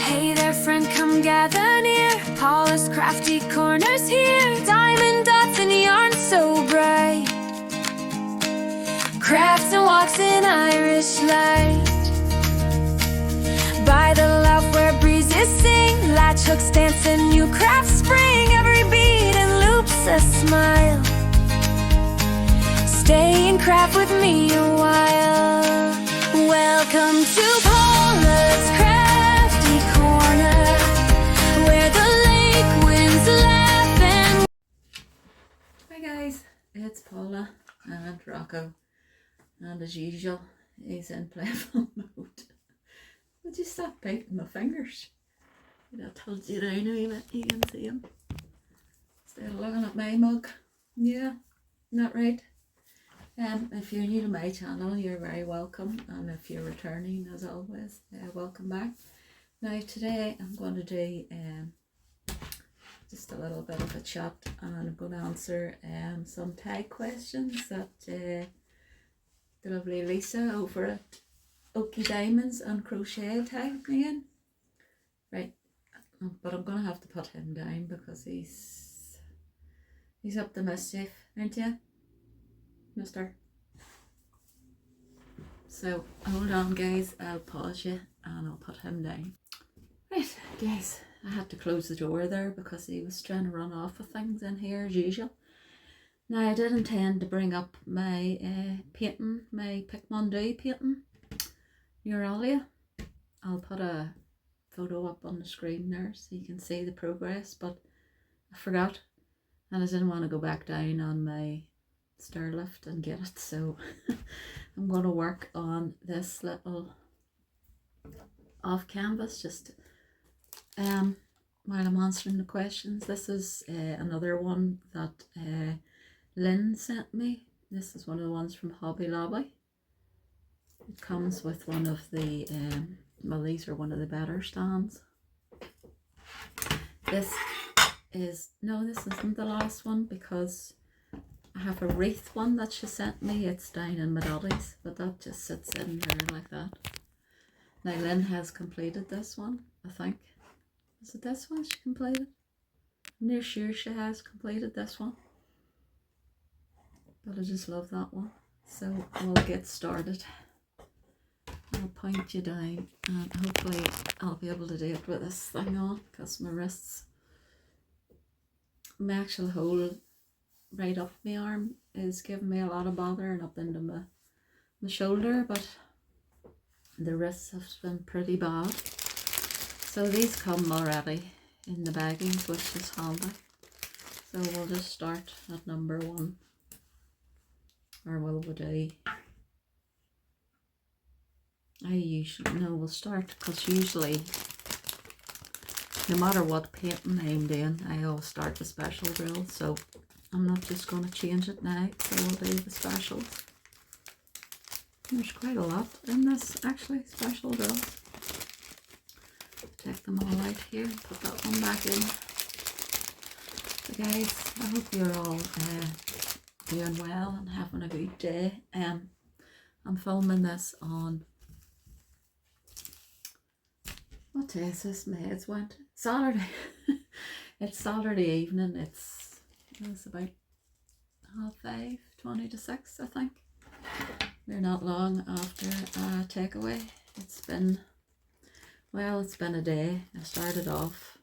Hey there friend, come gather near. Paula's crafty corner's here. Diamond dots and yarn so bright. Crafts and walks in Irish light. By the loud where breezes sing, latch hooks dance and new crafts spring. Every beat and loop's a smile. Stay and craft with me a while. Welcome to Paula's Crafty Corner, where the lake winds laugh and... Hi guys, it's Paula and Rocco, and as usual he's in playful mode. Would you stop biting my fingers? I told you down a wee bit, you can see him. Still looking at my mug. Yeah, not right. If you're new to my channel, you're very welcome, and if you're returning, as always, welcome back. Now today I'm going to do just a little bit of a chat, and I'm going to answer some tag questions that the lovely Lisa over at Oaky Diamonds and Crochet tagged me in. Right, but I'm going to have to put him down because he's up to mischief, aren't you, mister? So hold on guys, I'll pause you and I'll put him down. Right guys, I had to close the door there because he was trying to run off with things in here as usual. Now I did intend to bring up my painting, my Pick Monday painting, Neuralia. I'll put a photo up on the screen there so you can see the progress, but I forgot and I didn't want to go back down on my stair lift and get it, so I'm going to work on this little off canvas just while I'm answering the questions. This is another one that Lynn sent me. This is one of the ones from Hobby Lobby. It comes with one of the well, these are one of the better stands. This isn't the last one because I have a wreath one that she sent me. It's down in my dollies, but that just sits in there like that. Now Lynn has completed this one, I think. Is it this one she completed? I'm near sure she has completed this one. But I just love that one. So we'll get started. I'll point you down and hopefully I'll be able to do it with this thing on because my wrists, my actual hole right up my arm is giving me a lot of bother and up into my shoulder, but the wrists have been pretty bad. So these come already in the baggings, which is handy. So we'll just start at number 1, or will we do? We'll start, because usually no matter what painting I'm doing, I always start the special drill, so I'm not just going to change it now, so we'll do the specials. There's quite a lot in this, actually, special drills. Take them all out here, put that one back in. So guys, I hope you're all doing well and having a good day. I'm filming this on, what day is this? It's Wednesday, Saturday. It's Saturday evening. It's about 5:30, 20 to 6, I think. We're not long after a takeaway. It's been a day. I started off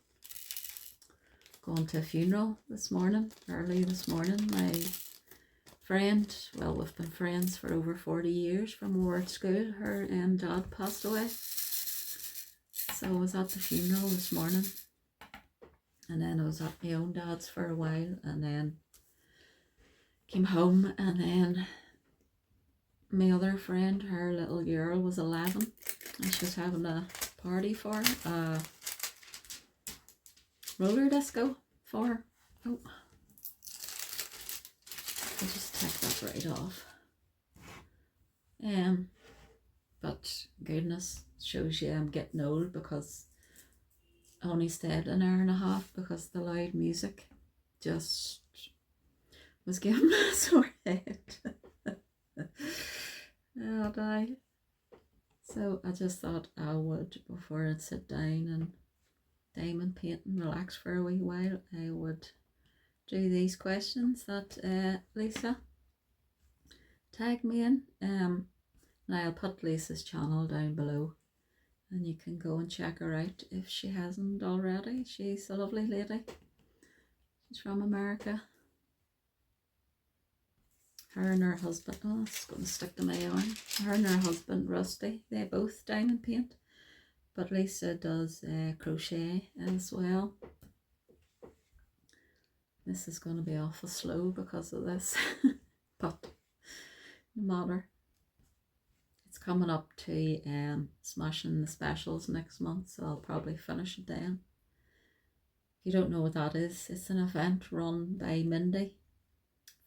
going to a funeral this morning, early this morning. My friend, well, we've been friends for over 40 years from when we were at school. Her dad passed away. So I was at the funeral this morning. And then I was at my own dad's for a while, and then came home, and then my other friend, her little girl was 11 and she was having a party for her, roller disco for her. Oh, I'll just take that right off. But goodness, shows you I'm getting old because I only stayed an hour and a half because the loud music just was giving me a sore head. Oh, die. So I just thought I would, before I'd sit down and diamond paint and relax for a wee while, I would do these questions that Lisa tagged me in. Now I'll put Lisa's channel down below and you can go and check her out if she hasn't already. She's a lovely lady. She's from America. Her and her husband, oh, it's going to stick to my arm. Her and her husband, Rusty, they both diamond paint. But Lisa does crochet as well. This is going to be awful slow because of this. But no matter. It's coming up to Smashing the Specials next month, so I'll probably finish it then. If you don't know what that is, it's an event run by Mindy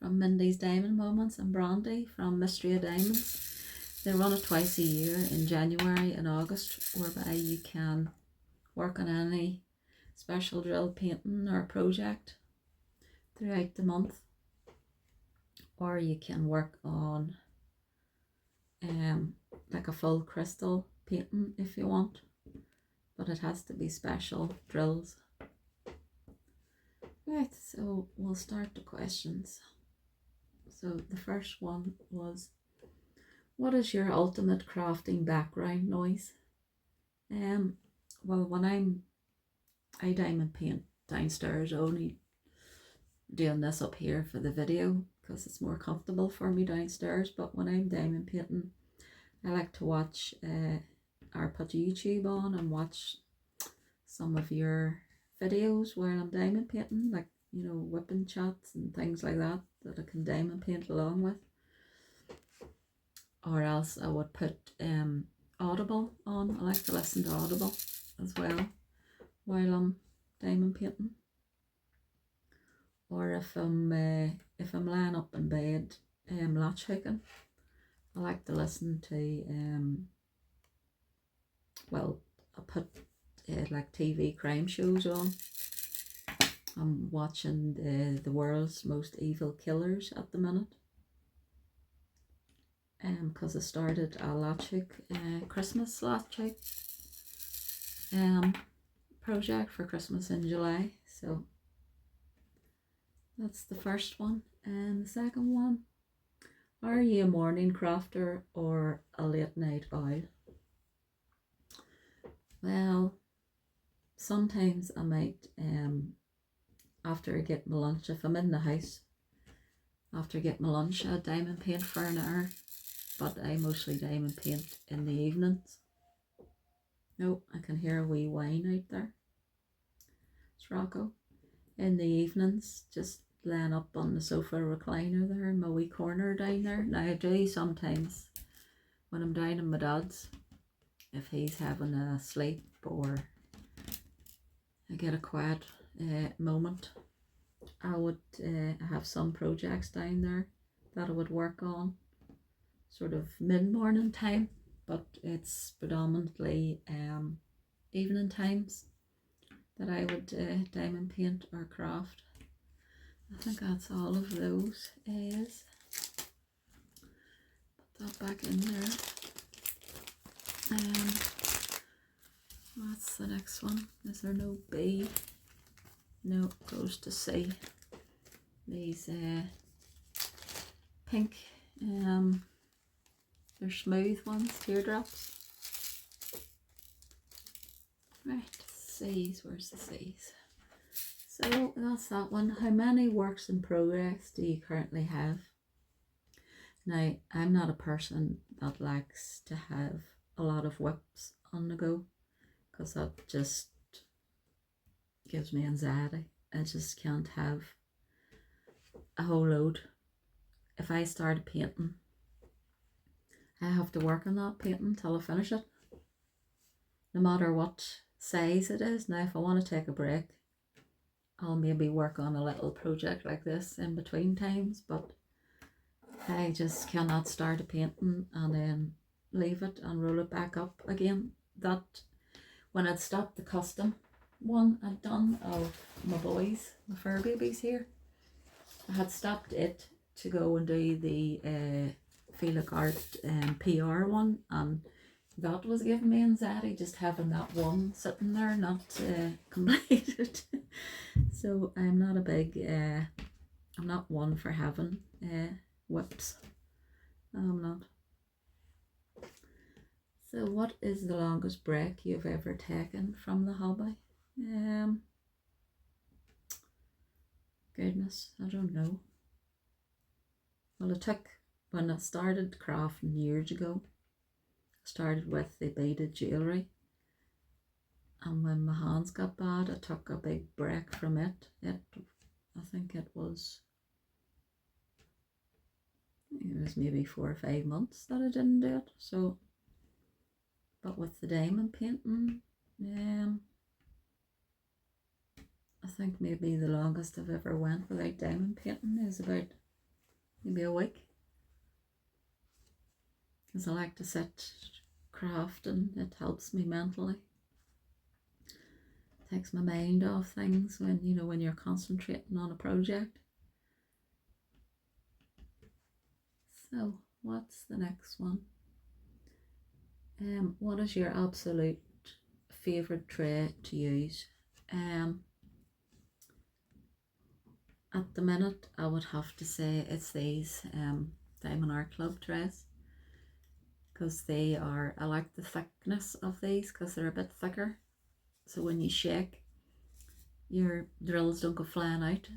from Mindy's Diamond Moments and Brandy from Mystery of Diamonds. They run it twice a year in January and August, whereby you can work on any special drill painting or project throughout the month, or you can work on like a full crystal painting if you want, but it has to be special drills. Right, so we'll start the questions. So the first one was, what is your ultimate crafting background noise? Well, when I diamond paint downstairs, only doing this up here for the video because it's more comfortable for me downstairs, but when I'm diamond painting, I like to watch or put YouTube on and watch some of your videos while I'm diamond painting, like, you know, whipping chats and things like that I can diamond paint along with. Or else I would put Audible on. I like to listen to Audible as well while I'm diamond painting. Or if I'm laying up in bed latch hooking, I like to listen to well, I put like TV crime shows on. I'm watching the world's most evil killers at the minute. Because I started a latch hook Christmas latch hook project for Christmas in July. So that's the first one. And the second one, are you a morning crafter or a late night owl? Well, sometimes I might, after I get my lunch, if I'm in the house, after I get my lunch, I diamond paint for an hour, but I mostly diamond paint in the evenings. Oh, I can hear a wee whine out there. It's Rocco. In the evenings, just laying up on the sofa recliner there in my wee corner down there. Now I do sometimes when I'm down in my dad's, if he's having a sleep or I get a quiet moment, I would have some projects down there that I would work on sort of mid-morning time, but it's predominantly evening times that I would diamond paint or craft. I think that's all of those is. Put that back in there. What's the next one? Is there no B? No, it goes to C. These pink, they're smooth ones, teardrops. Right, C's, where's the C's? So that's that one. How many works in progress do you currently have? Now, I'm not a person that likes to have a lot of whips on the go because that just gives me anxiety. I just can't have a whole load. If I start painting, I have to work on that painting till I finish it, no matter what size it is. Now, if I want to take a break, I'll maybe work on a little project like this in between times, but I just cannot start a painting and then leave it and roll it back up again. That, when I'd stopped the custom one I'd done of my boys, my fur babies here, I had stopped it to go and do the Felic Art PR one, and that was giving me anxiety, just having that one sitting there not completed. So I'm not a big, I'm not one for having whips. I'm not. So what is the longest break you've ever taken from the hobby? Goodness, I don't know. Well, it took, when I started crafting years ago, I started with the beaded jewellery, and when my hands got bad I took a big break from it. I think it was maybe 4 or 5 months that I didn't do it. So, but with the diamond painting, I think maybe the longest I've ever went without diamond painting is about maybe a week. Because I like to sit crafting, it helps me mentally. Takes my mind off things when, you know, when you're concentrating on a project. So what's the next one? What is your absolute favourite tray to use? At the minute I would have to say it's these Diamond Art Club trays, because they are, I like the thickness of these because they're a bit thicker, so when you shake your drills don't go flying out,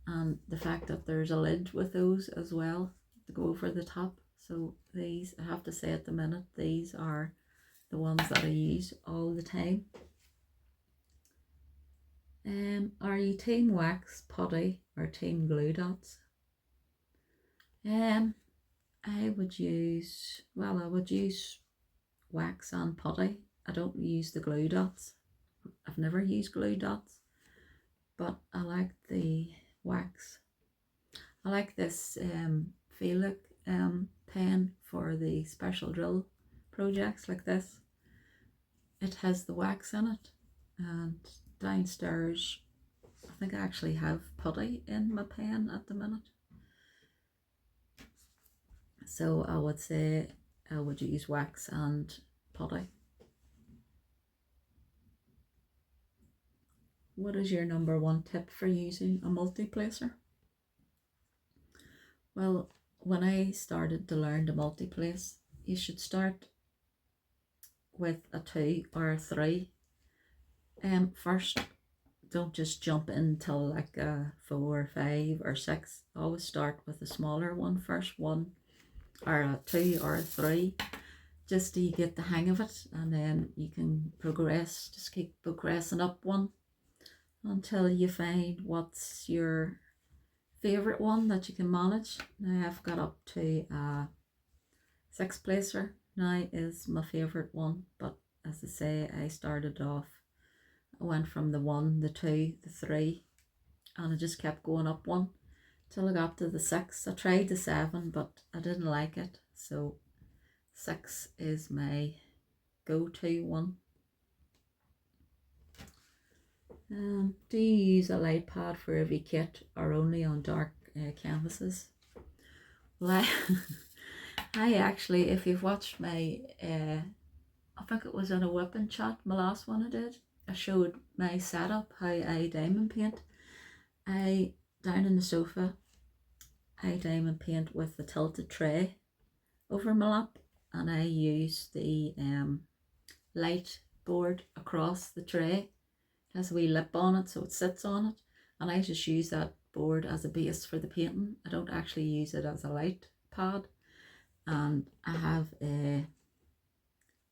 and the fact that there's a lid with those as well to go over the top. So these, I have to say at the minute, these are the ones that I use all the time. Are you team wax, putty, or team glue dots? I would use, well, I would use wax and putty. I don't use the glue dots. I've never used glue dots, but I like the wax. I like this Felix pen for the special drill projects like this. It has the wax in it, and downstairs I think I actually have putty in my pen at the minute. So I would say I would use wax and putty. What is your number one tip for using a multi-placer? Well, when I started to learn to multi-place, you should start with a 2 or a 3. First, don't just jump into like a 4, 5 or 6. Always start with a smaller one first, 1 or a 2 or a 3, just to get the hang of it, and then you can progress, just keep progressing up one until you find what's your favorite one that you can manage. Now I've got up to a 6 placer now is my favorite one, but as I say, I started off, I went from the 1, the 2, the 3, and I just kept going up one till I got to the 6. I tried the 7, but I didn't like it, so 6 is my go-to one. Do you use a light pad for every kit or only on dark canvases? Well, I actually, if you've watched my, I think it was in a whipping chat, my last one I did, I showed my setup, how I diamond paint. Down in the sofa, I diamond paint with the tilted tray over my lap, and I use the light board across the tray. It has a wee lip on it, so it sits on it, and I just use that board as a base for the painting. I don't actually use it as a light pad. And I have a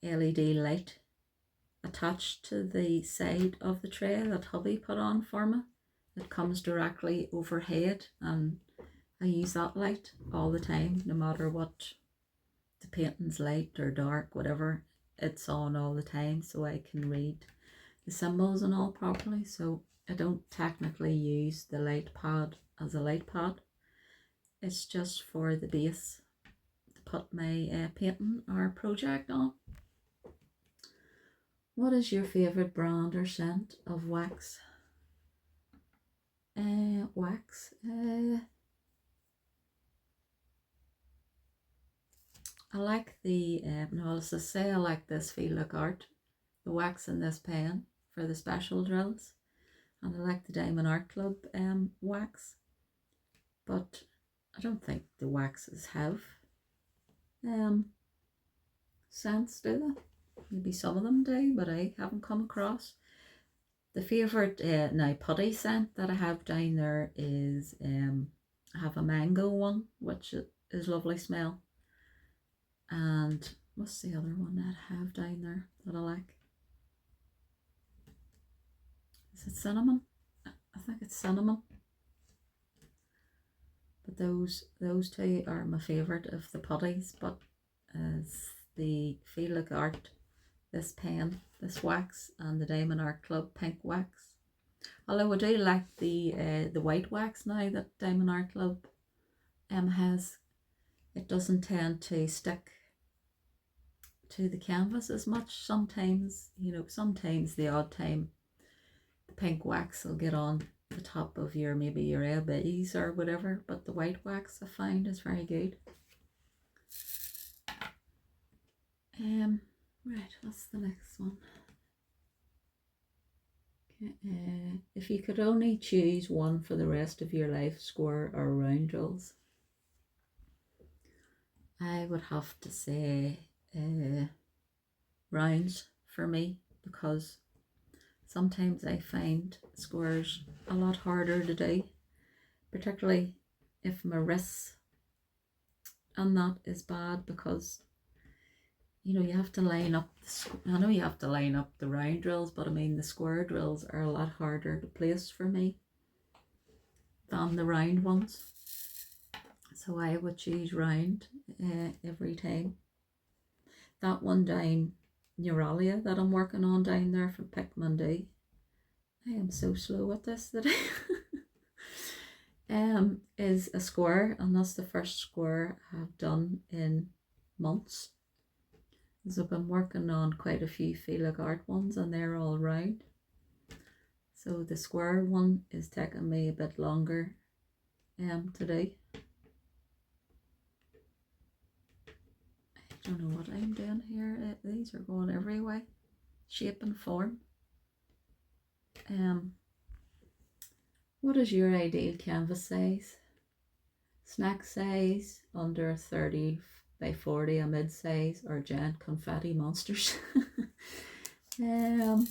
LED light attached to the side of the tray that hubby put on for me. It comes directly overhead, and I use that light all the time, no matter what the painting's light or dark, whatever, it's on all the time, so I can read the symbols and all properly. So I don't technically use the light pad as a light pad. It's just for the base to put my painting or project on. What is your favourite brand or scent of wax? Wax. I like the, no, let's just say I like this Feel Like Art, the wax in this pen for the special drills. And I like the Diamond Art Club wax. But I don't think the waxes have scents, do they? Maybe some of them do, but I haven't come across. The favourite now putty scent that I have down there is I have a mango one, which is lovely smell. And what's the other one that I have down there that I like? Is it cinnamon? I think it's cinnamon. But those two are my favourite of the putties. But as the Feel Like Art, this pen, this wax, and the Diamond Art Club pink wax. Although I do like the white wax now that Diamond Art Club has. It doesn't tend to stick to the canvas as much. Sometimes, you know, sometimes the odd time the pink wax will get on the top of your, maybe your LBs or whatever, but the white wax I find is very good. Right, what's the next one? Okay, if you could only choose one for the rest of your life, square or round drills, I would have to say rounds for me, because sometimes I find squares a lot harder to do, particularly if my wrists and that is bad, because you know you have to line up I know you have to line up the round drills, but I mean the square drills are a lot harder to place for me than the round ones, so I would choose round every time. That one down Neuralia that I'm working on down there from Pickmandy, I am so slow at this today. Is a square, and that's the first square I've done in months. So I've been working on quite a few Feel Like Art ones, and they're all round. So the square one is taking me a bit longer to do. I don't know what I'm doing here. These are going every way. Shape and form. What is your ideal canvas size? Snack size, under 30 by 40, a mid size, or giant confetti monsters? My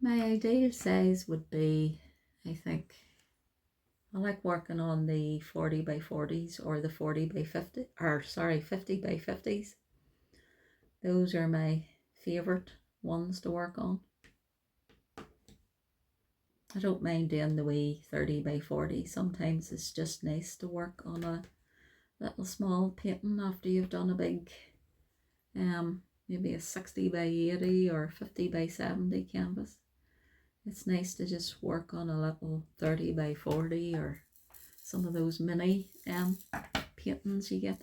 ideal size would be, I think, I like working on the 40 by 40s or the 40 by 50, or sorry, 50 by 50s. Those are my favourite ones to work on. I don't mind doing the wee 30 by 40. Sometimes it's just nice to work on a little small painting after you've done a big, maybe a 60 by 80 or 50 by 70 canvas. It's nice to just work on a little 30 by 40 or some of those mini paintings you get.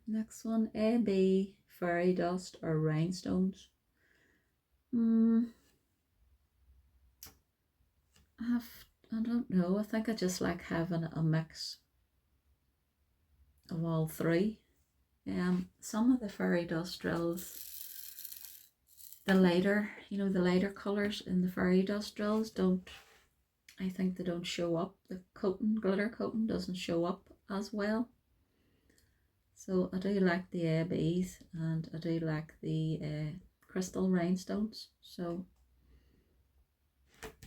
Next one, A, B, fairy dust or rhinestones. I don't know, I think I just like having a mix of all three. Some of the fairy dust drills, the lighter colours in the fairy dust drills I think they don't show up. The glitter coating doesn't show up as well. So I do like the ABs, and I do like the crystal rhinestones. So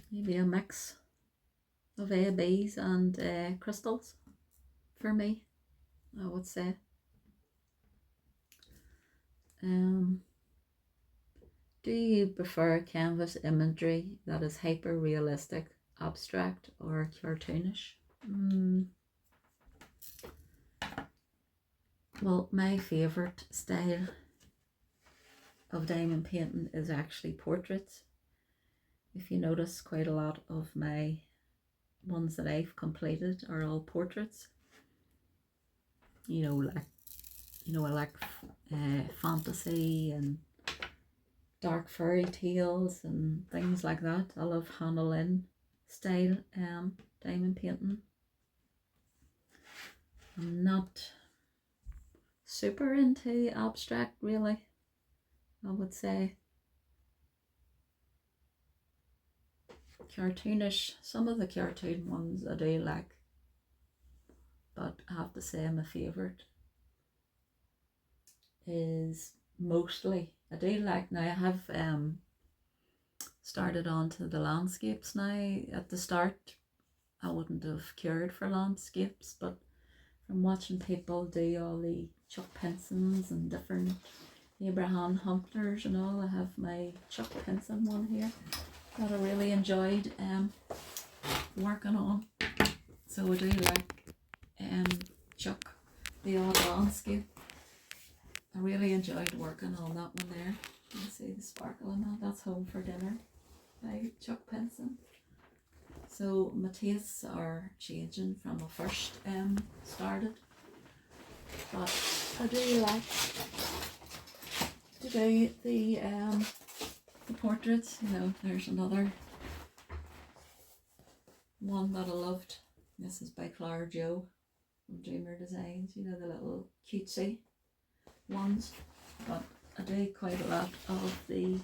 maybe a mix of ABs and crystals for me, I would say. Do you prefer canvas imagery that is hyper realistic, abstract, or cartoonish? Well, my favourite style of diamond painting is actually portraits. If you notice, quite a lot of my ones that I've completed are all portraits. I like fantasy and dark fairy tales and things like that. I love Hannah Lynn style diamond painting. I'm not super into abstract really, I would say. Cartoonish, some of the cartoon ones I do like, but I have to say my favourite is mostly, I do like, now I have started onto the landscapes now. At the start I wouldn't have cared for landscapes, but from watching people do all the Chuck Pensons and different Abraham Hunters and all, I have my Chuck Penson one here that I really enjoyed working on. So I do like Chuck, the odd landscape. I really enjoyed working on that one there. You can see the sparkle in that. That's Home for Dinner by Chuck Penson. So my tastes are changing from when I first started, but I do like to do the portraits. You know, there's another one that I loved. This is by Clara Joe from Dreamer Designs. You know, the little cutesy ones, but I do quite a lot of the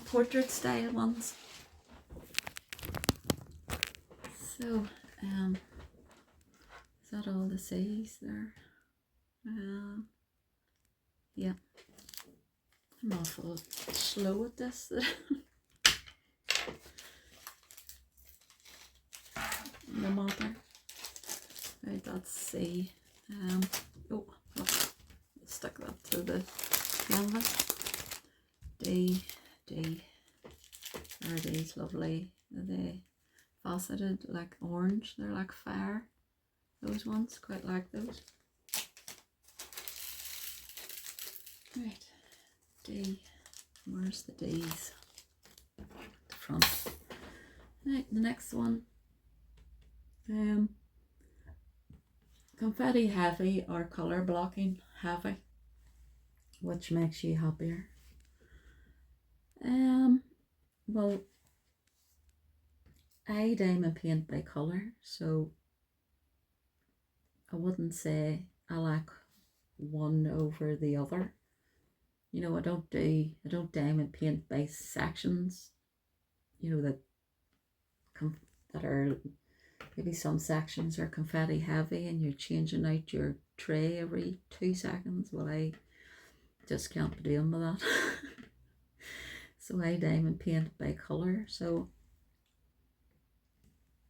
portrait style ones. So is that all the C's there? Yeah, I'm awful slow at this. No matter. Right, that's C. Oh, let's stick that to the canvas. D. Are these lovely? Are they faceted like orange? They're like fire. Those ones, quite like those. Right, D. Where's the D's? The front. Right, the next one. Confetti heavy or colour blocking heavy, which makes you happier? Well, I diamond paint by colour, so I wouldn't say I like one over the other. You know, I don't diamond paint by sections, you know, that are, maybe some sections are confetti heavy and you're changing out your tray every 2 seconds. Well, I just can't be dealing with that. So I diamond paint by colour, so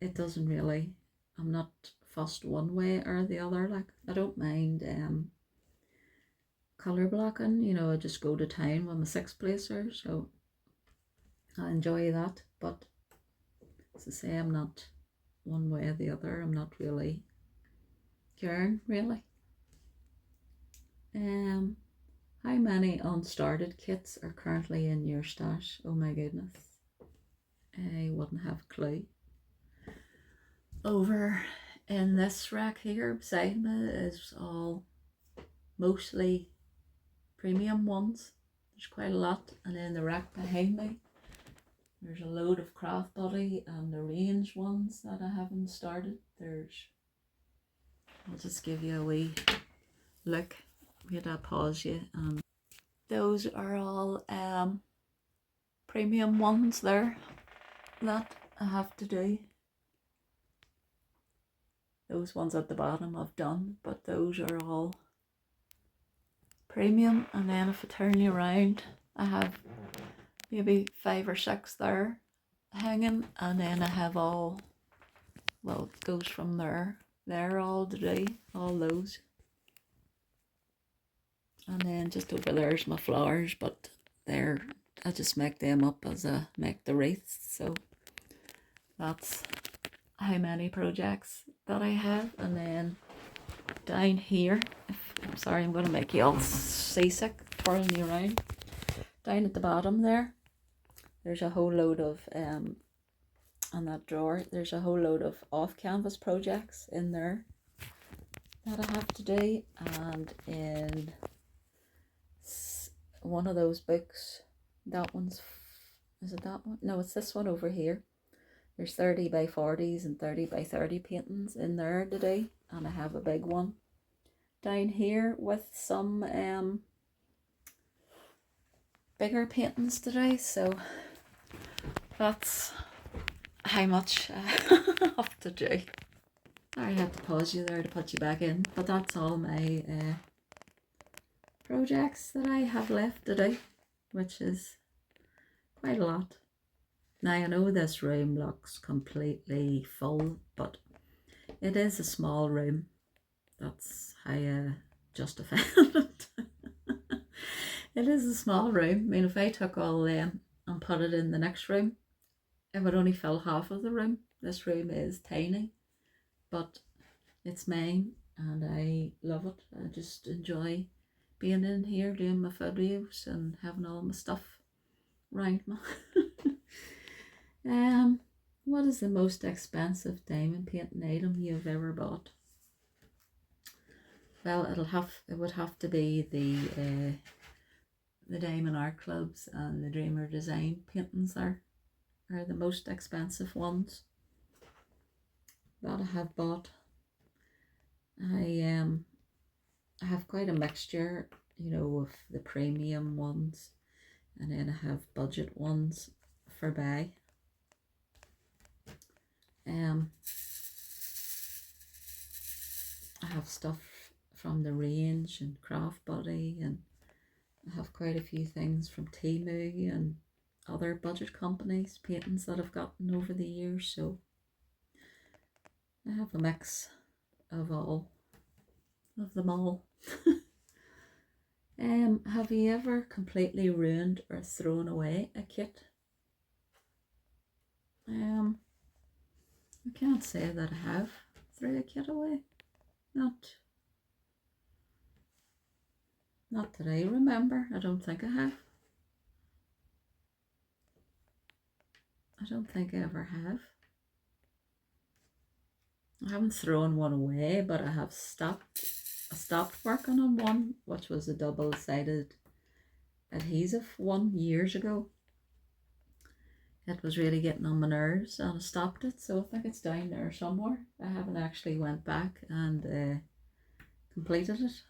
it doesn't really, I'm not fussed one way or the other. Like, I don't mind colour blocking, you know, I just go to town with my 6 placer, so I enjoy that. But as I say, I'm not one way or the other. I'm not really caring, really. How many unstarted kits are currently in your stash? Oh my goodness, I wouldn't have a clue. Over in this rack here beside me is all mostly premium ones. There's quite a lot, and then the rack behind me there's a load of craft body and the range ones that I haven't started. I'll just give you a wee look. Wait, I'll pause you. Those are all premium ones there that I have to do. Those ones at the bottom I've done, but those are all premium. And then if I turn you around, I have maybe 5 or 6 there hanging, and then I have all, well, it goes from there all to do, all those. And then just over there's my flowers, but I just make them up as I make the wreaths. So that's how many projects that I have. And then down here, I'm sorry, I'm going to make you all seasick twirling you around. Down at the bottom there's a whole load of on that drawer, there's a whole load of off canvas projects in there that I have to do. And in one of those books, that one's Is it that one? No, it's this one over here. There's 30 by 40s and 30 by 30 paintings in there today, and I have a big one down here with some bigger paintings today, so that's how much I have to do. I had to pause you there to put you back in, but that's all my projects that I have left to do, which is quite a lot. Now I know this room looks completely full, but it is a small room. That's how I justify it. It is a small room. I mean, if I took all them and put it in the next room, it would only fill half of the room. This room is tiny, but it's mine and I love it. I just enjoy being in here doing my videos and having all my stuff around me. What is the most expensive diamond painting item you've ever bought? Well, it would have to be the Diamond Art Clubs and the Dreamer Design paintings are the most expensive ones that I have bought. I have quite a mixture, you know, of the premium ones, and then I have budget ones for buy. I have stuff from the range and Crafty, and I have quite a few things from Temu and other budget companies, paintings that I've gotten over the years, so I have a mix of them all. Have you ever completely ruined or thrown away a kit? I can't say that I have thrown a kit away. Not that I remember. I don't think I have. I don't think I ever have. I haven't thrown one away, but I have stopped working on one, which was a double-sided adhesive one years ago. It was really getting on my nerves and I stopped it, so I think it's down there somewhere. I haven't actually went back and completed it.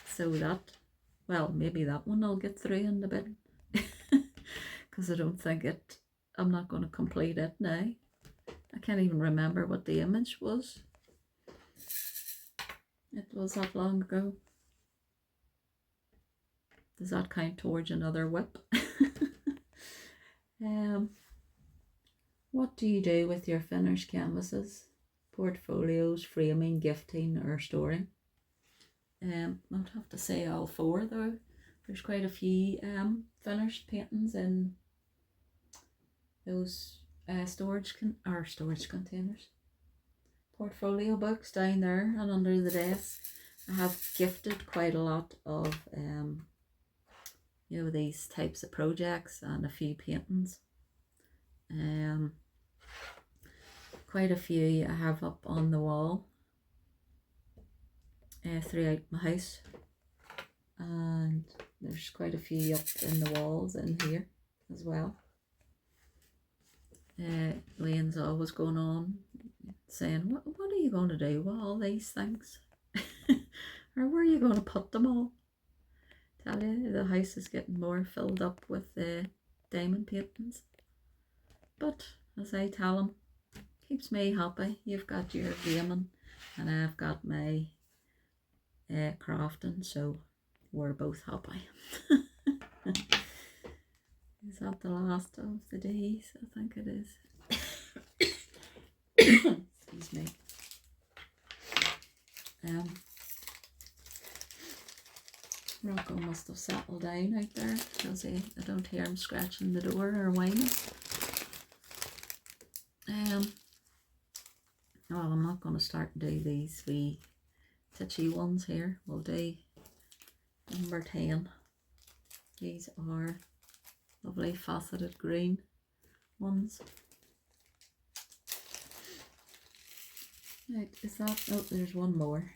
So that, well, maybe that one I'll get through in the bin. Because I don't think I'm not going to complete it now. I can't even remember what the image was. It was that long ago. Does that count towards another whip? What do you do with your finished canvases, portfolios, framing, gifting or storing? I'd have to say all four though. There's quite a few finished paintings in those storage containers, portfolio books down there and under the desk. I have gifted quite a lot of you know, these types of projects and a few paintings. Quite a few I have up on the wall throughout my house, and there's quite a few up in the walls in here as well. Lane's always going on saying, what are you going to do with all these things? Or where are you going to put them all? Tell you, the house is getting more filled up with diamond paintings. But as I tell him, keeps me happy. You've got your gaming and I've got my crafting, so we're both happy. Is that the last of the days? I think it is. Excuse me. Rocco must have settled down out there because I don't hear him scratching the door or whining. Well, I'm not going to start and do these wee titchy ones here. We'll do number 10. These are lovely faceted green ones. Right, is that, oh, there's one more.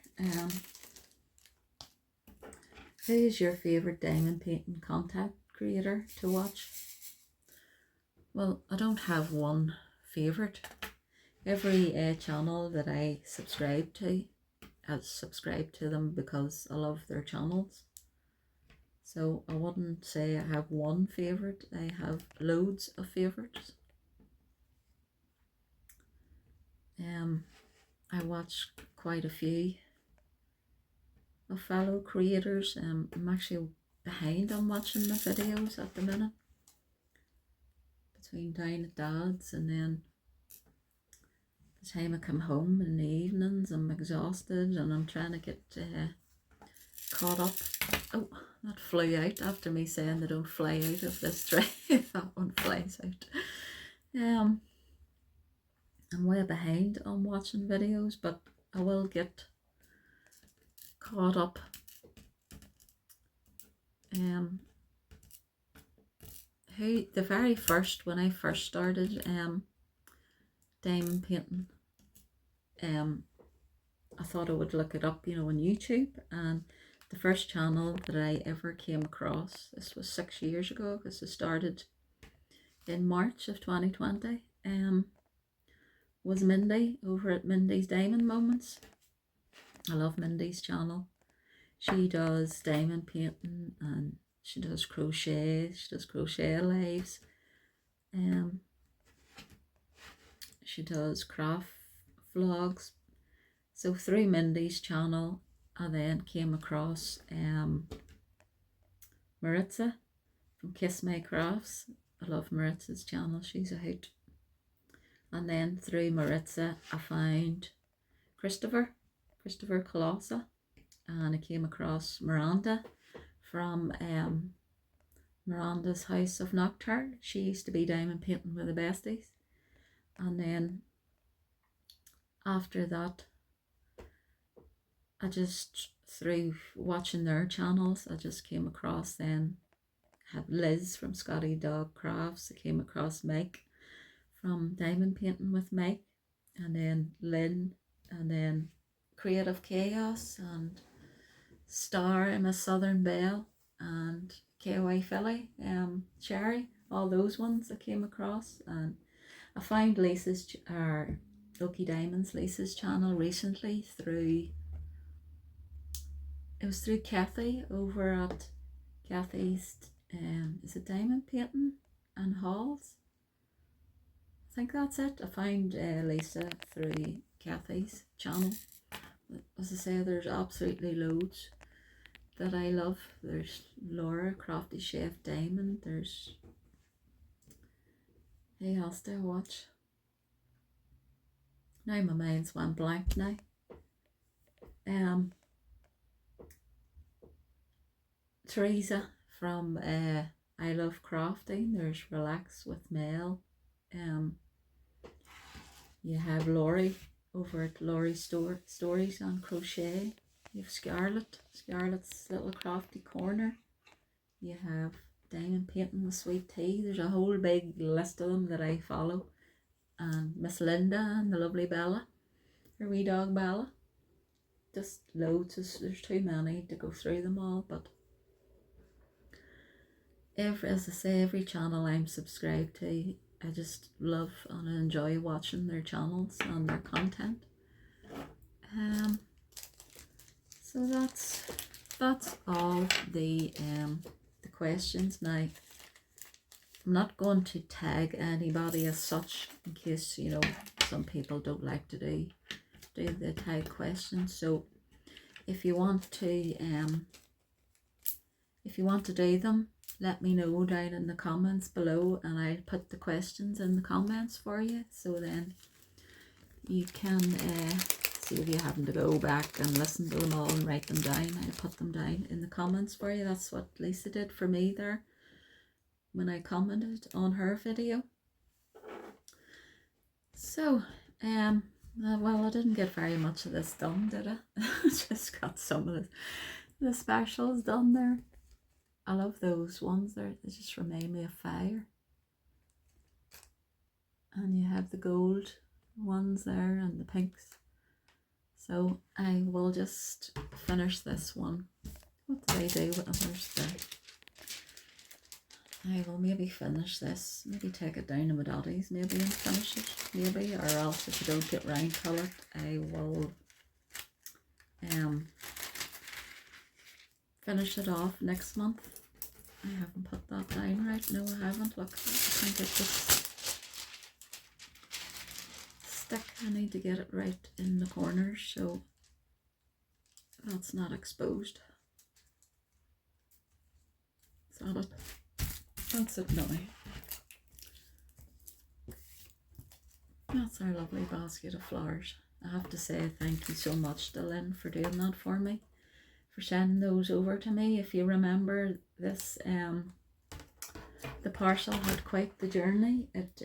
Who is your favourite diamond painting content creator to watch? well, I don't have one favourite. Every channel that I subscribe to, I subscribe to them because I love their channels. So I wouldn't say I have one favourite. I have loads of favourites. I watch quite a few of fellow creators. I'm actually behind on watching the videos at the minute, between down at Dad's and then the time I come home in the evenings. I'm exhausted and I'm trying to get caught up. Oh, that flew out after me saying they don't fly out of this tray. That one flies out. I'm way behind on watching videos, but I will get caught up. The very first, when I first started diamond painting, I thought I would look it up, on YouTube, and the first channel that I ever came across, this was 6 years ago because it started in March of 2020, was Mindy over at Mindy's Diamond Moments. I love Mindy's channel. She does diamond painting and she does crochet. She does crochet lives. She does craft vlogs. So through Mindy's channel, I then came across Maritza from Kiss My Crafts. I love Maritza's channel. She's a hoot. And then through Maritza, I found Christopher Colossa, and I came across Miranda from Miranda's House of Nocturne. She used to be diamond painting with the besties. And then after that, I just, through watching their channels, I just came across then, had Liz from Scotty Dog Crafts. I came across Mike from Diamond Painting with Mike, and then Lynn, and then Creative Chaos, and Star and Miss Southern Belle, and KY Philly, Cherry, all those ones I came across. And I found Okie Diamonds, Lisa's channel recently through Kathy over at Kathy's, is it Diamond Painting and Halls? I think that's it. I found Lisa through Kathy's channel. As I say, there's absolutely loads that I love. There's Laura, Crafty Chef Diamond. There's, who else do I watch? Now my mind's went blank now. Teresa from I Love Crafting. There's Relax with Mel. You have Laurie over at Laurie's Stories on Crochet. You have Scarlett's Little Crafty Corner. You have Diamond Painting with Sweet Tea. There's a whole big list of them that I follow. And Miss Linda and the lovely Bella, her wee dog Bella. Just loads. There's too many to go through them all, but as I say, every channel I'm subscribed to, I just love and enjoy watching their channels and their content. So that's all the questions. Now, I'm not going to tag anybody as such, in case some people don't like to do the tag questions. So if you want to do them, let me know down in the comments below, and I'll put the questions in the comments for you, so then you can see if you're having to go back and listen to them all and write them down. I'll put them down in the comments for you. That's what Lisa did for me there when I commented on her video. So well, I didn't get very much of this done, did I? I just got some of the specials done there. I love those ones there. They just remind me of fire. And you have the gold ones there and the pinks. So I will just finish this one. What did I do with others there? I will maybe finish this, maybe take it down to my daddy's maybe and finish it, maybe, or else if I don't get round to it, I will finish it off next month. I haven't put that down right, no I haven't, look, I think it's this stick, I need to get it right in the corners so that's not exposed. Is that it? That's it now. That's our lovely basket of flowers. I have to say thank you so much to Lynn for doing that for me, for sending those over to me. If you remember this, the parcel had quite the journey. It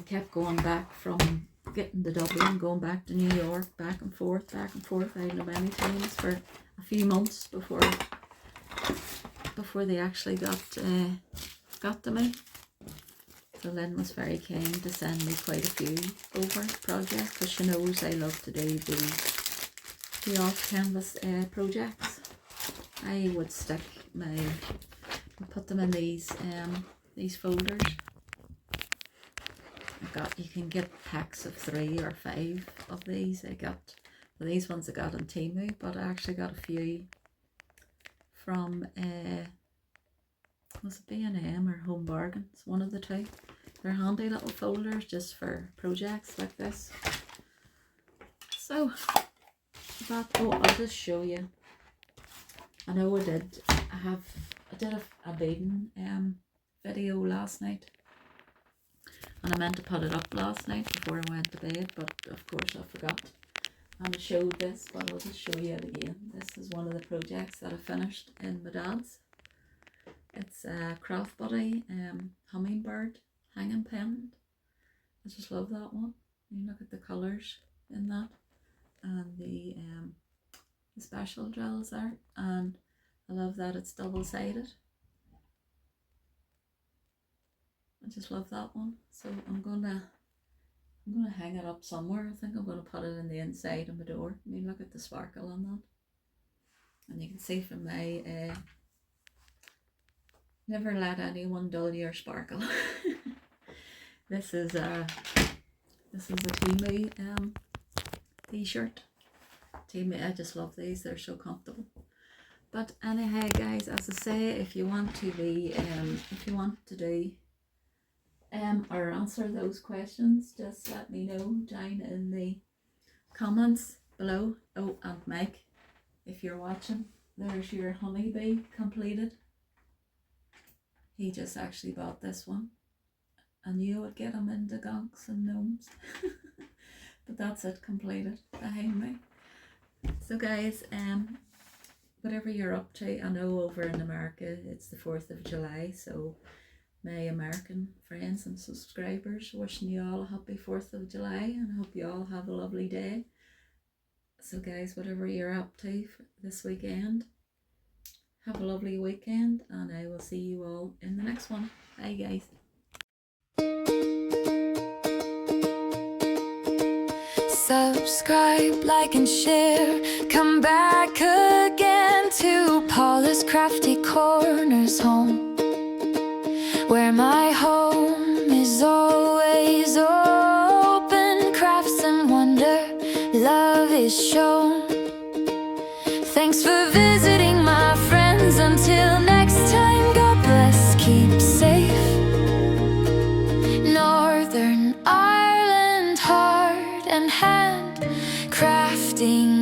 kept going back from getting to Dublin, going back to New York, back and forth, I don't know many times for a few months before they actually got to me. So Lynn was very keen to send me quite a few over projects because she knows I love to do the off canvas projects. I would put them in these folders. You can get packs of 3 or 5 of these. These ones I got on Temu, but I actually got a few from was it B&M or Home Bargains, one of the two. They're handy little folders just for projects like this. So I'll just show you. I know I did a beading video last night, and I meant to put it up last night before I went to bed, but of course I forgot. And I showed this, but I'll just show you it again. This is one of the projects that I finished in my dad's. It's a Crafty hummingbird hanging pendant. I just love that one. You look at the colours in that, and the special drills there, and I love that it's double-sided. I just love that one. So I'm gonna hang it up somewhere. I think I'm gonna put it in the inside of my door. I mean, look at the sparkle on that, and you can see from my never let anyone dull your sparkle. This is a Temu t-shirt. Temu, I just love these. They're so comfortable. But anyhow, guys, as I say, if you want to do or answer those questions, just let me know down in the comments below. Oh, and Mike, if you're watching, there's your honeybee completed. He just actually bought this one. I knew I'd get him into gonks and gnomes. But that's it, completed behind me. So guys, whatever you're up to, I know over in America it's the 4th of July, so my American friends and subscribers, wishing you all a happy 4th of July, and I hope you all have a lovely day. So guys, whatever you're up to for this weekend, have a lovely weekend, and I will see you all in the next one. Bye guys. Subscribe, like and share. Come back again to Paula's Crafty Corners home, where my home is always open. Crafts and wonder, love is shown. Thanks for visiting, my friends. Until next time, God bless, keep safe. Northern Ireland, heart and hand crafting.